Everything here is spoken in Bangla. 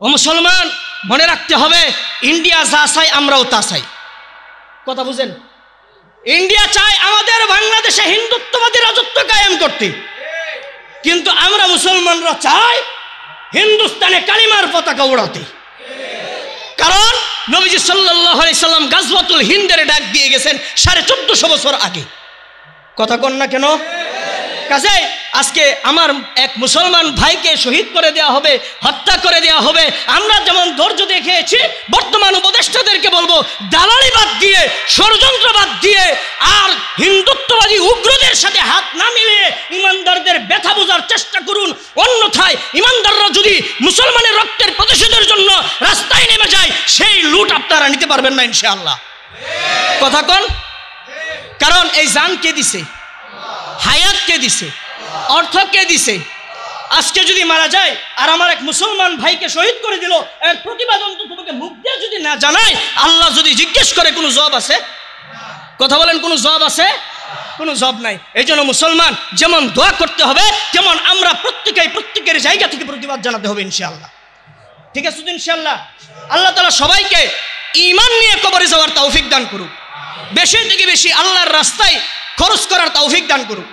ও মুসলমান, মনে রাখতে হবে ইন্ডিয়া যা চাই আমরাও তা চাই। কথা বুঝেন? ইন্ডিয়া চায় আমাদের বাংলাদেশে হিন্দুত্ববাদী রাজত্ব কায়েম করতে, কিন্তু আমরা মুসলমানরা চাই হিন্দুস্তানে কালিমার পতাকা উড়াতে। কারণ নবীজি সাল্লাল্লাহু আলাইহি সাল্লাম গাজওয়াতুল হিন্দের ডাক দিয়ে গেছেন 1450 বছর আগে। কথা কন না কেন? কাজে আজকে আমার এক মুসলমান ভাইকে শহীদ করে দেওয়া হবে, হত্যা করে দেওয়া হবে। আমরা যেমন ধৈর্য দেখিয়েছি, বর্তমান উপদেষ্টাদেরকে বলবো দালালি বাদ দিয়ে, ষড়যন্ত্র বাদ দিয়ে আর হিন্দুত্ববাদী উগ্রদের সাথে হাত না মিলিয়ে ইমানদারদের ব্যথা বোঝার চেষ্টা করুন। অন্যথায় ইমানদাররা যদি মুসলমানের রক্তের প্রতিশোধের জন্য রাস্তায় নেমে যায়, সেই লুট আপনারা নিতে পারবেন না ইনশাআল্লাহ। কথা কন? কারণ এই জান কে দিছে? হায়াত কে দিছে? অর্থ কে দিছে? আজকে যদি মারা যায় আর আমার এক মুসলমান ভাইকে শহীদ করে দিল, এর প্রতিবাদ অন্তত তোমাকে মুখ দিয়ে যদি না জানায়, আল্লাহ যদি জিজ্ঞেস করে কোনো জবাব আছে? কথা বলেন, কোনো জবাব আছে? কোনো জবাব নাই। এই জন্য মুসলমান যেমন দোয়া করতে হবে, তেমন আমরা প্রত্যেকের জায়গা থেকে প্রতিবাদ জানাতে হবে ইনশাআল্লাহ। ঠিক আছে তো ইনশাআল্লাহ? আল্লাহ তাআলা সবাইকে ঈমান নিয়ে কবরে যাওয়ার তৌফিক দান করুক, বেশি থেকে বেশি আল্লাহর রাস্তায় খরচ করার তৌফিক দান করুক।